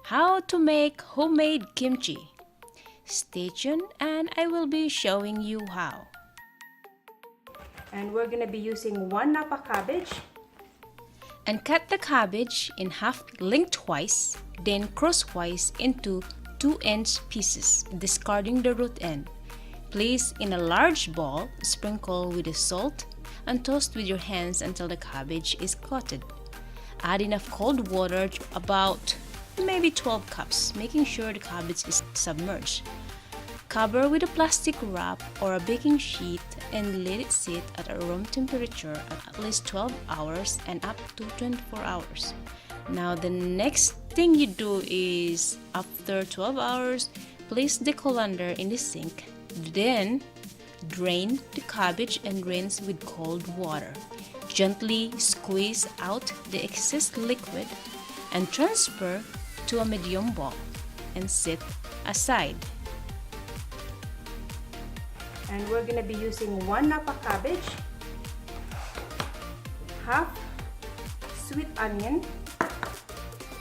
How to make homemade kimchi. Stay tuned and I will be showing you how. And we're gonna be using 1 napa cabbage. And cut the cabbage in half lengthwise, then crosswise into 2-inch pieces, discarding the root end. Place in a large bowl, sprinkle with the salt, and toast with your hands until the cabbage is coated. Add enough cold water, about maybe 12 cups, making sure the cabbage is submerged. Cover with a plastic wrap or a baking sheet and let it sit at a room temperature at least 12 hours and up to 24 hours. Now the next thing you do is, after 12 hours, place the colander in the sink. Then drain the cabbage and rinse with cold water. Gently squeeze out the excess liquid and transfer to a medium bowl and set aside. And we're gonna be using 1 napa cabbage, half sweet onion,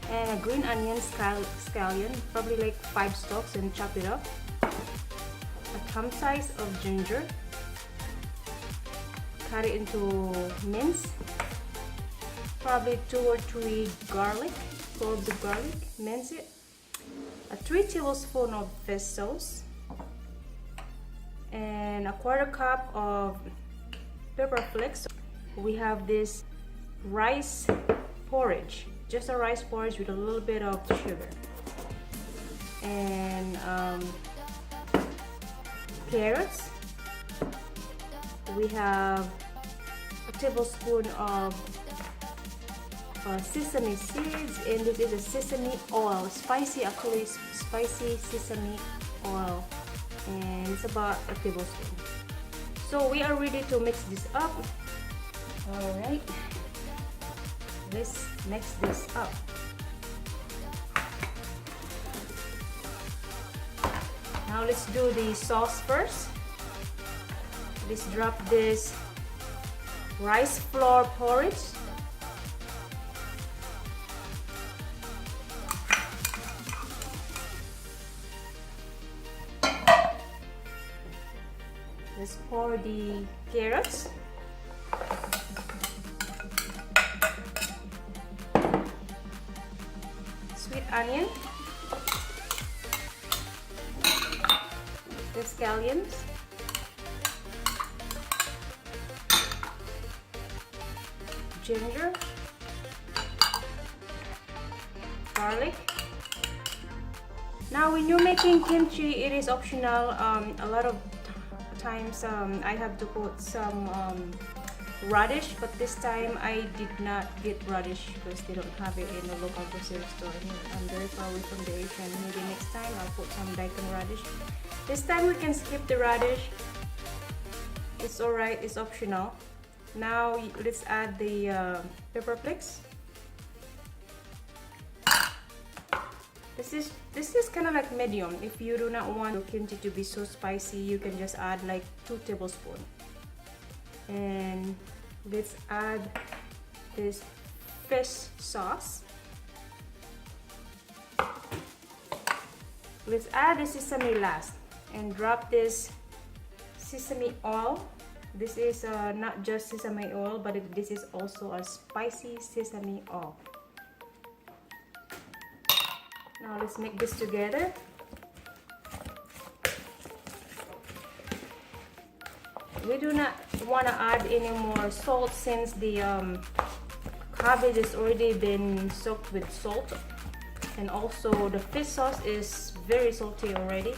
and a green onion scallion, probably like 5 stalks, and chop it up. A thumb size of ginger, cut it into mince. Probably 2 or 3 cloves of garlic, mince it. A 3 tablespoons of fish sauce, and a 1/4 cup of pepper flakes. We have this rice porridge, just a rice porridge with a little bit of sugar, and carrots. We have a tablespoon of sesame seeds, and this is a sesame oil, actually spicy sesame oil, and it's about a tablespoon. So we are ready to mix this up. All right, let's mix this up. Now let's do the sauce first. Let's drop this rice flour porridge. Let's pour the carrots. Sweet onion. The scallions. Ginger. Garlic. Now when you're making kimchi, it is optional. A lot of times I have to put some radish, but this time I did not get radish because they don't have it in the local grocery store here. I'm very far away from the ocean. Maybe next time I'll put some daikon radish. This time we can skip the radish. It's alright, it's optional. Now let's add the pepper flakes. This is kind of like medium. If you do not want your kimchi to be so spicy, you can just add like 2 tablespoons. And let's add this fish sauce. Let's add the sesame last and drop this sesame oil. This is not just sesame oil, but this is also a spicy sesame oil. Now let's make this together. We do not want to add any more salt since the cabbage has already been soaked with salt, and also the fish sauce is very salty already.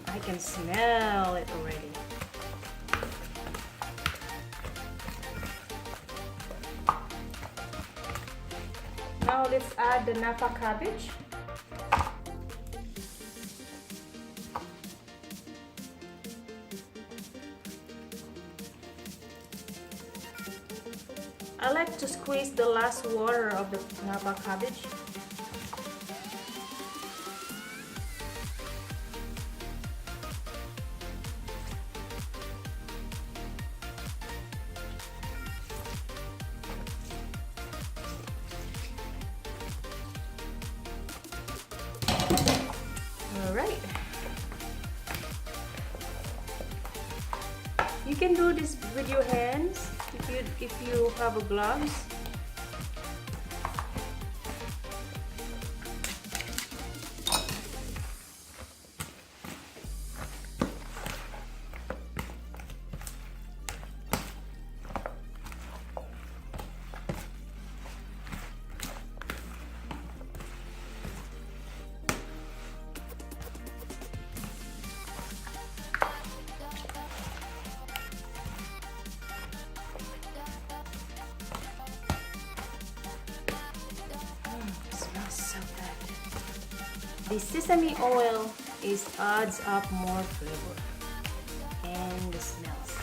I can smell it already. Now let's add the napa cabbage. I like to squeeze the last water of the napa cabbage. All right. You can do this with your hands if you have a gloves. The sesame oil adds up more flavor and the smells.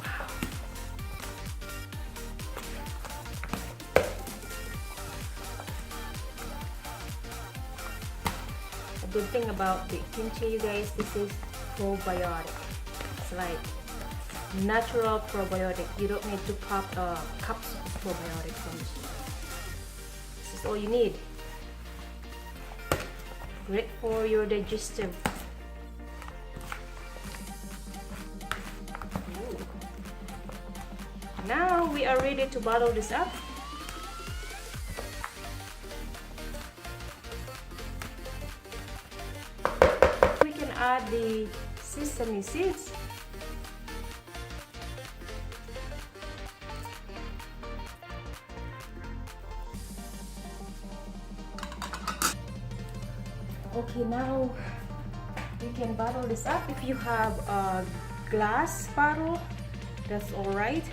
Wow. A good thing about the kimchi, you guys, this is probiotic. It's like natural probiotic. You don't need to pop a capsule of probiotic from this. This is all you need. Great for your digestive. Ooh. Now we are ready to bottle this up. We can add the sesame seeds. Okay, now you can bottle this up. If you have a glass bottle, that's all right.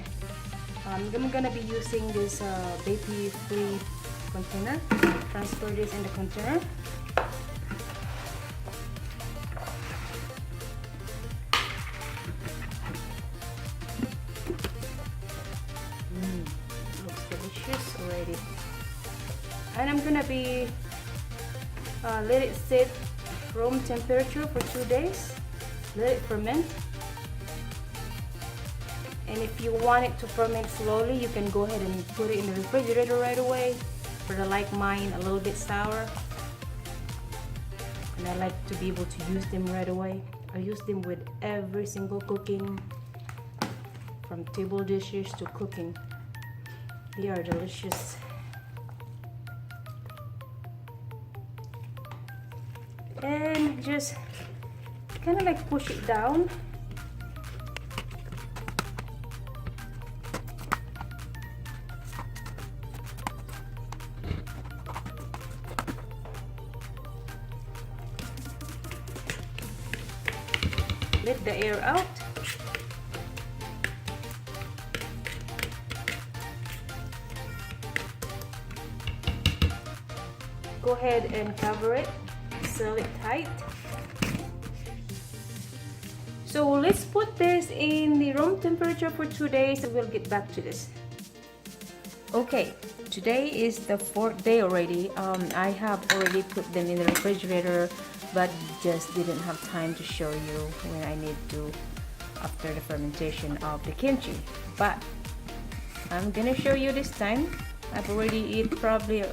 I'm gonna be using this baby-free container. Transfer this in the container. Looks delicious already. And I'm gonna be let it sit room temperature for 2 days. Let it ferment. And if you want it to ferment slowly, you can go ahead and put it in the refrigerator right away. For the like mine, a little bit sour. And I like to be able to use them right away. I use them with every single cooking, from table dishes to cooking. They are delicious. And just kind of like push it down. Let the air out. Go ahead and cover it. Seal it tight. So let's put this in the room temperature for 2 days and we'll get back to this. Okay, today is the 4th day already. I have already put them in the refrigerator, but just didn't have time to show you when I need to after the fermentation of the kimchi. But I'm gonna show you this time. I've already eaten probably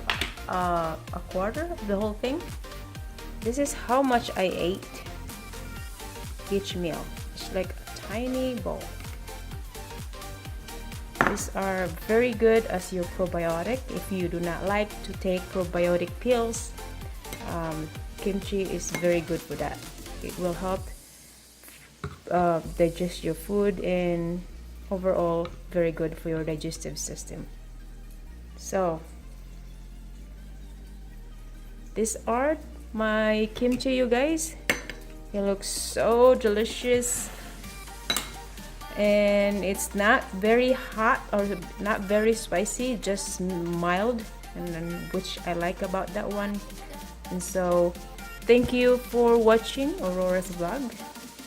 a quarter of the whole thing. This is how much I ate each meal. It's like a tiny bowl. These are very good as your probiotic. If you do not like to take probiotic pills, kimchi is very good for that. It will help digest your food and overall very good for your digestive system. So these are my kimchi, you guys. It looks so delicious and it's not very hot or not very spicy, just mild, and then, which I like about that one. And so thank you for watching Aurora's vlog,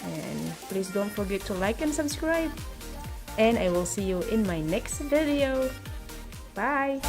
and please don't forget to like and subscribe, and I will see you in my next video. Bye.